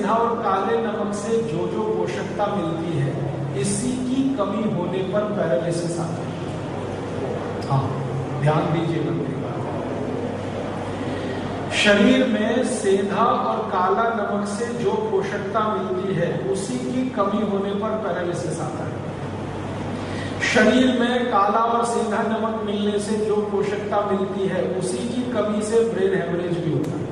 सेंधा और काले नमक से जो जो पोषकता मिलती है, इसी की कमी होने पर पैरालिसिस आता है। हाँ, ध्यान दीजिएगा मेरी बात। शरीर में सेंधा और काला नमक से जो पोषकता मिलती है, उसी की कमी होने पर पैरालिसिस आता है। शरीर में काला और सेंधा नमक मिलने से जो पोषकता मिलती है, उसी की कमी से ब्रेन हेमरेज भी होता है।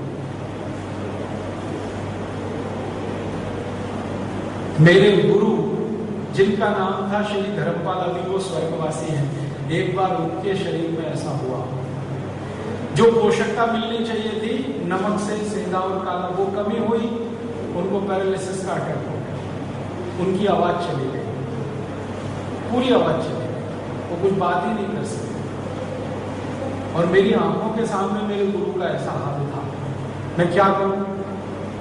मेरे गुरु, जिनका नाम था श्री धर्मपाल, अभी वो स्वर्गवासी हैं, एक बार उनके शरीर में ऐसा हुआ, जो पोषकता मिलनी चाहिए थी नमक से, सेंधा और काला, वो कमी हुई, उनको पैरालिसिस का अटैक हो गया। उनकी आवाज चली गई, पूरी आवाज चली गई, वो कुछ बात ही नहीं कर सकते। और मेरी आंखों के सामने मेरे गुरु का ऐसा हाल था। मैं क्या करूं?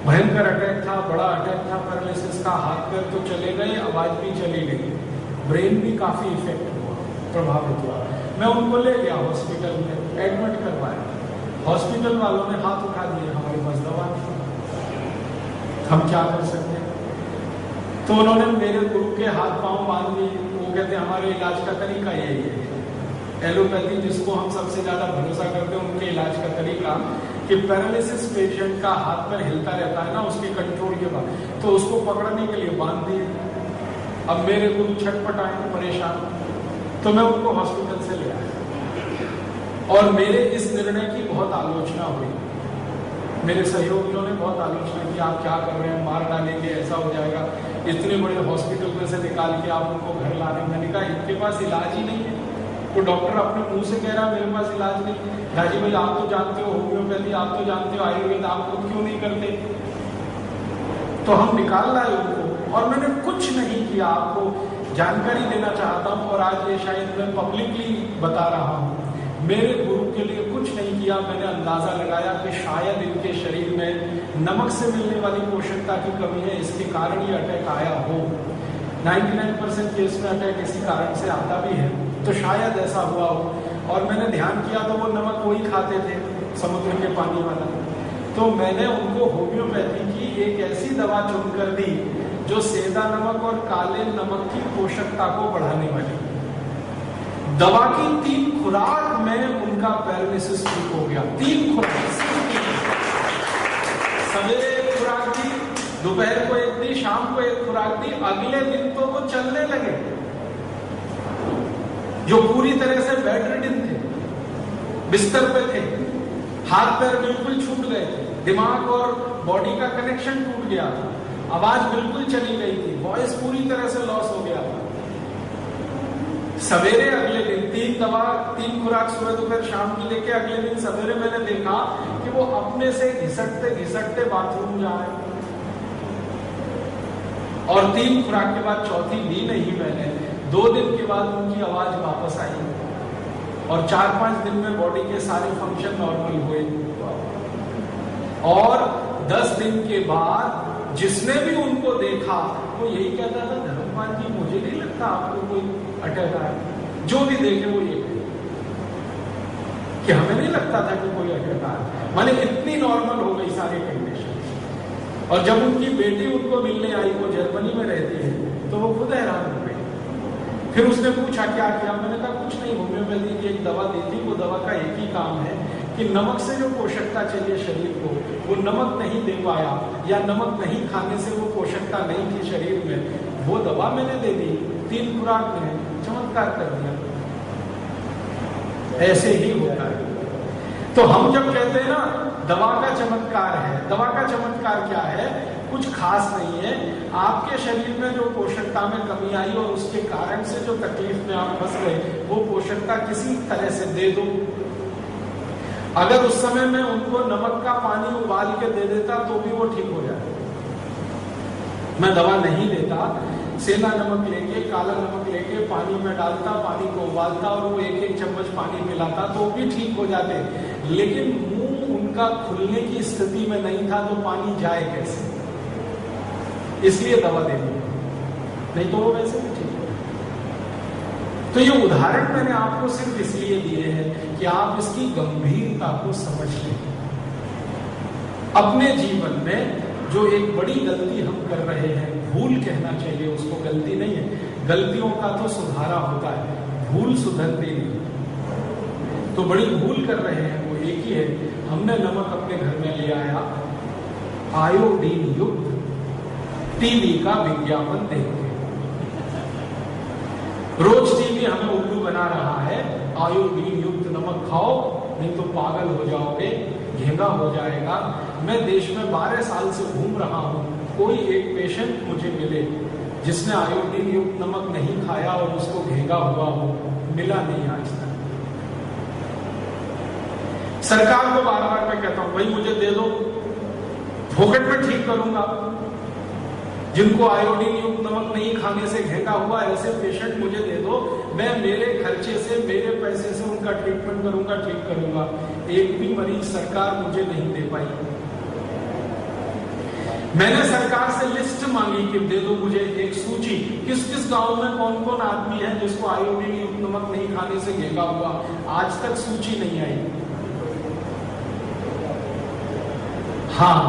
भयंकर अटैक था, बड़ा अटैक था पैरालिसिस का, हाथ पैर तो चले गए, आवाज भी चली गई, ब्रेन भी काफी इफेक्ट हुआ, प्रभावित हुआ। मैं उनको ले गया हॉस्पिटल में, एडमिट करवाया। हॉस्पिटल वालों ने हाथ उठा दिए, हमारे पास दवा नहीं, हम क्या कर सकते हैं? तो उन्होंने मेरे गुरु के हाथ पांव बांध दिए। वो कहते हमारे इलाज का तरीका यही है, एलोपैथी जिसको हम सबसे ज्यादा भरोसा करते हैं, उनके इलाज का तरीका कि पैरालिसिस पेशेंट का हाथ पैर हिलता रहता है ना, उसके कंट्रोल के बाद, तो उसको पकड़ने के लिए बांध दिए। अब मेरे गुरु छटपटाए, परेशान, तो मैं उनको हॉस्पिटल से ले आया। और मेरे इस निर्णय की बहुत आलोचना हुई, मेरे सहयोगियों ने बहुत आलोचना की, आप क्या कर रहे हैं, मार डालेंगे, ऐसा हो जाएगा, इतने बड़े हॉस्पिटल में से निकाल के आप उनको घर ला रहे हैं। मैंने कहा इनके पास इलाज ही नहीं है, तो डॉक्टर अपने मुंह से कह रहा है मेरे पास इलाज नहीं। राजी भाई, आप तो जानते हो होम्योपैथी, आप तो जानते हो आयुर्वेद, आप लोग क्यों नहीं करते? तो हम निकाल लाए उनको, और मैंने कुछ नहीं किया। आपको जानकारी देना चाहता हूं, और आज ये शायद मैं पब्लिकली बता रहा हूं, मेरे गुरु के लिए कुछ नहीं किया। मैंने अंदाजा लगाया कि शायद इनके शरीर में नमक से मिलने वाली पोषकता की कमी है, इसके कारण ये अटैक आया हो। 99% केस में अटैक इसी कारण से आता भी है, तो शायद ऐसा हुआ हो। और मैंने ध्यान किया तो वो नमक वही खाते थे, समुद्र के पानी वाला। तो मैंने उनको होम्योपैथी की एक ऐसी दवा चुनकर दी जो सेंधा नमक और काले नमक की पोषकता को बढ़ाने वाली। दवा की 3 खुराक में उनका पैरालिसिस ठीक हो गया। 3 खुराक, सवेरे एक खुराक दी, दोपहर को एक दी, शाम को एक खुराक दी, अगले दिन तो वो चलने लगे। जो पूरी तरह से बेड रिडन थे, बिस्तर पे थे, हाथ पैर बिल्कुल छूट गए थे, दिमाग और बॉडी का कनेक्शन टूट गया था, आवाज बिल्कुल चली गई थी, वॉइस पूरी तरह से लॉस हो गया था। सवेरे अगले दिन 3 दवा, 3 खुराक सुबह दोपहर शाम की लेके अगले दिन सवेरे मैंने देखा कि वो अपने से घिसटते घिसटते बाथरूम जा रहे। और 3 खुराक के बाद चौथी दी नहीं मैंने, 2 दिन के बाद उनकी आवाज वापस आई, और 4-5 दिन में बॉडी के सारे फंक्शन नॉर्मल हुए। और 10 दिन के बाद जिसने भी उनको देखा वो यही कहता था, धर्मपाल जी मुझे नहीं लगता आपको कोई अटैक आया। जो भी देखे वो ये कि हमें नहीं लगता था कि कोई अटैक आया। माने इतनी नॉर्मल हो गई सारी कंडीशन। और जब उनकी बेटी उनको मिलने आई, वो जर्मनी में रहती है, तो वो खुद हैरान हो गई। फिर उसने पूछा क्या किया? मैंने कहा कुछ नहीं, होम्योपैथी की एक दवा दी थी, वो दवा का एक ही काम है कि नमक से जो पोषकता चाहिए शरीर को, वो नमक नहीं दे पाया, या नमक नहीं खाने से वो पोषकता नहीं थी शरीर में, वो दवा मैंने दे दी, 3 खुराक में चमत्कार कर दिया। ऐसे ही होता है। तो हम जब कहते हैं ना दवा का चमत्कार है, दवा का चमत्कार क्या है? कुछ खास नहीं है, आपके शरीर में जो पोषकता में कमी आई और उसके कारण से जो तकलीफ में आप फंस गए, वो पोषकता किसी तरह से दे दो। अगर उस समय में उनको नमक का पानी उबाल के दे देता तो भी वो ठीक हो जाता। मैं दवा नहीं देता, सेंधा नमक लेके, काला नमक लेके पानी में डालता, पानी को उबालता और वो 1-1 चम्मच पानी पिलाता तो भी ठीक हो जाते। लेकिन मुंह उनका खुलने की स्थिति में नहीं था, तो पानी जाए कैसे? इसलिए दवा देनी, नहीं तो वो वैसे भी ठीक है। तो ये उदाहरण मैंने आपको सिर्फ इसलिए दिए हैं कि आप इसकी गंभीरता को समझ लें। अपने जीवन में जो एक बड़ी गलती हम कर रहे हैं, भूल कहना चाहिए उसको, गलती नहीं है, गलतियों का तो सुधारा होता है, भूल सुधरती नहीं। तो बड़ी भूल कर रहे हैं वो एक ही है, हमने नमक अपने घर में ले आया आयोडीन युक्त, टीवी का विज्ञापन देख के। रोज टीवी हमें उल्लू बना रहा है, आयोडीन युक्त नमक खाओ नहीं तो पागल हो जाओगे, घेंगा हो जाएगा। मैं देश में 12 साल से घूम रहा हूं, कोई एक पेशेंट मुझे मिले जिसने आयोडीन युक्त नमक नहीं खाया और उसको घेंगा हुआ हो, मिला नहीं आज तक। सरकार को बार बार मैं कहता हूं, भाई मुझे दे दो, फोकट में ठीक करूंगा। जिनको आयोडीन युक्त नमक नहीं खाने से घेंगा हुआ ऐसे पेशेंट मुझे दे दो, मैं मेरे खर्चे से, मेरे पैसे से उनका ट्रीटमेंट करूंगा, ठीक करूंगा। एक भी मरीज सरकार मुझे नहीं दे पाई। मैंने सरकार से लिस्ट मांगी कि दे दो मुझे एक सूची, किस किस गांव में कौन कौन आदमी है जिसको आयोडीन युक्त नमक नहीं खाने से घेंगा हुआ, आज तक सूची नहीं आई। हाँ,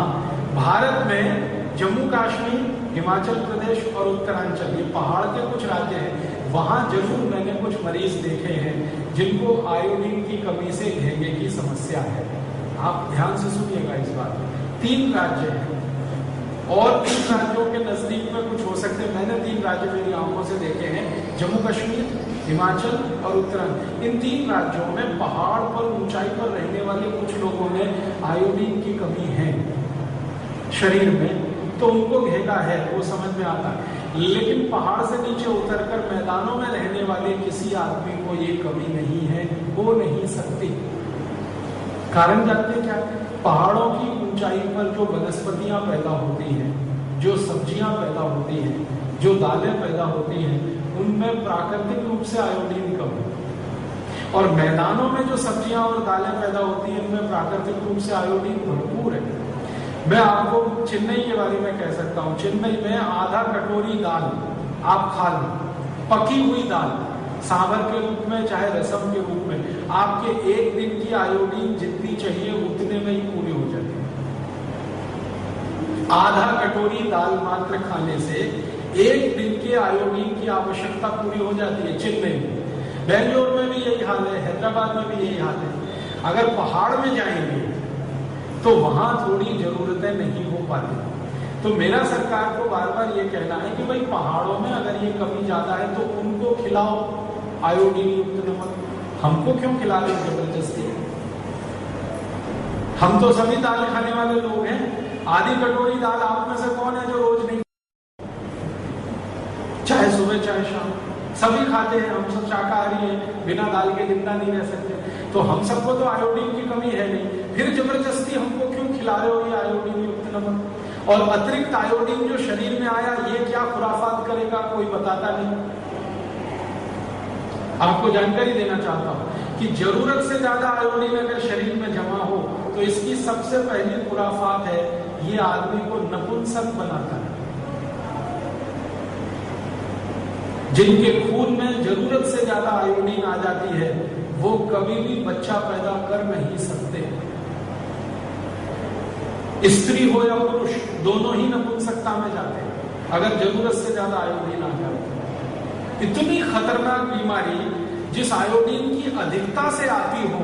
भारत में जम्मू कश्मीर, हिमाचल प्रदेश और उत्तरांचल, ये पहाड़ के कुछ राज्य हैं, वहां जरूर मैंने कुछ मरीज देखे हैं जिनको आयोडीन की कमी से घेंगे की समस्या है। आप ध्यान से सुनिएगा इस बात। 3 राज्य हैं और 3 राज्यों के नजदीक में कुछ हो सकते हैं। मैंने 3 राज्य मेरी आंखों से देखे हैं, जम्मू कश्मीर, हिमाचल और उत्तरांचल। इन 3 राज्यों में पहाड़ पर, ऊंचाई पर रहने वाले कुछ लोगों में आयोडीन की कमी है शरीर में, तो उनको घेंगा है, वो समझ में आता है। लेकिन पहाड़ से नीचे उतरकर मैदानों में रहने वाले किसी आदमी को ये कमी नहीं है, हो नहीं सकती। कारण जानते क्या? पहाड़ों की ऊंचाई पर जो वनस्पतियां पैदा होती हैं, जो सब्जियां पैदा होती हैं, जो दालें पैदा होती हैं, उनमें प्राकृतिक रूप से आयोडीन कम है। और मैदानों में जो सब्जियां और दालें पैदा होती हैं, उनमें प्राकृतिक रूप से आयोडीन भरपूर है। मैं आपको चेन्नई के बारे में कह सकता हूं, चेन्नई में आधा कटोरी दाल आप खा लो, पकी हुई दाल, सांभर के रूप में चाहे रसम के रूप में, आपके एक दिन की आयोडीन जितनी चाहिए उतने में ही पूरी हो जाती है। आधा कटोरी दाल मात्र खाने से एक दिन के आयोडीन की आवश्यकता पूरी हो जाती है चेन्नई में। बेंगलोर में भी यही हाल है, हैदराबाद में भी यही हाल है। अगर पहाड़ में जाएंगे तो वहां थोड़ी जरूरतें नहीं हो पाती। तो मेरा सरकार को बार बार ये कहना है कि भाई पहाड़ों में अगर ये कमी ज्यादा है तो उनको खिलाओ आयोडीन युक्त नमक, हमको क्यों खिला रहे जबरदस्ती? हम तो सभी दाल खाने वाले लोग हैं। आधी कटोरी दाल आप में से कौन है जो रोज नहीं, चाहे सुबह चाहे शाम, सभी खाते हैं। हम सब शाकाहारी हैं, बिना दाल के जिंदा नहीं रह सकते। तो हम सबको तो आयोडीन की कमी है नहीं, फिर जबरदस्ती हमको क्यों खिला रहे हो ये आयोडीन युक्त नमक? और अतिरिक्त आयोडीन जो शरीर में आया, ये क्या खुराफात करेगा कोई बताता नहीं। आपको जानकारी देना चाहता हूं कि जरूरत से ज्यादा आयोडीन अगर शरीर में जमा हो तो इसकी सबसे पहली खुराफात है, ये आदमी को नपुंसक बनाता है। जिनके खून में जरूरत से ज्यादा आयोडीन आ जाती है वो कभी भी बच्चा पैदा कर नहीं सकते। स्त्री हो या पुरुष, दोनों ही नपुंसकता में जाते हैं अगर जरूरत से ज्यादा आयोडीन आ जाए। इतनी खतरनाक बीमारी जिस आयोडीन की अधिकता से आती हो,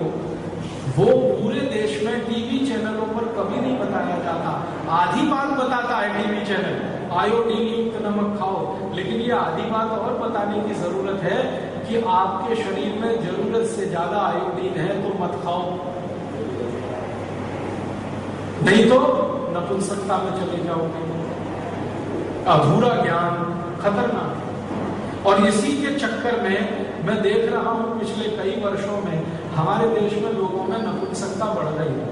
वो पूरे देश में टीवी चैनलों पर कभी नहीं बताया जाता। आधी बात बताता है टीवी चैनल, आयोडीन युक्त नमक खाओ, लेकिन ये आधी बात और बताने की जरूरत है कि आपके शरीर में जरूरत से ज्यादा आयोडीन है तो मत खाओ, नहीं तो नपुंसकता में चले जाओगे। अधूरा ज्ञान खतरनाक। और इसी के चक्कर में मैं देख रहा हूं पिछले कई वर्षों में हमारे देश में लोगों में नपुंसकता बढ़ रही है।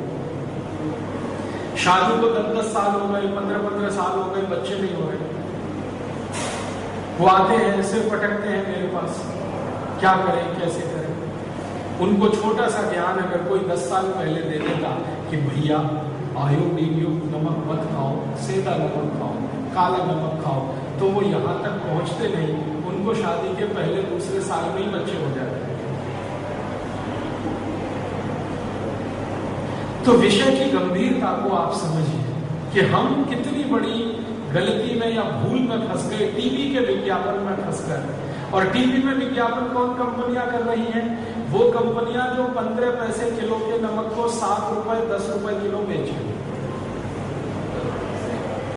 शादी को 10-10 साल हो गए, 15-15 साल हो गए, बच्चे नहीं हो रहे। वो आते हैं, सिर पटकते हैं मेरे पास, क्या करें कैसे करें। उनको छोटा सा ज्ञान अगर कोई 10 साल पहले दे देता कि भैया आयोडीन युक्त नमक मत खाओ, सेंधा नमक खाओ, काला नमक खाओ, तो वो यहाँ तक पहुंचते नहीं। उनको शादी के पहले दूसरे साल में ही बच्चे हो जाते हैं। तो विषय की गंभीरता को आप समझिए। कि हम कितनी बड़ी गलती में या भूल में फंस गए, टीवी के विज्ञापन में फंस गए। और टीवी में विज्ञापन कौन कंपनियां कर रही हैं? वो कंपनियां जो 15 पैसे किलो के नमक को 7 रुपए 10 रुपए किलो बेच रही हैं।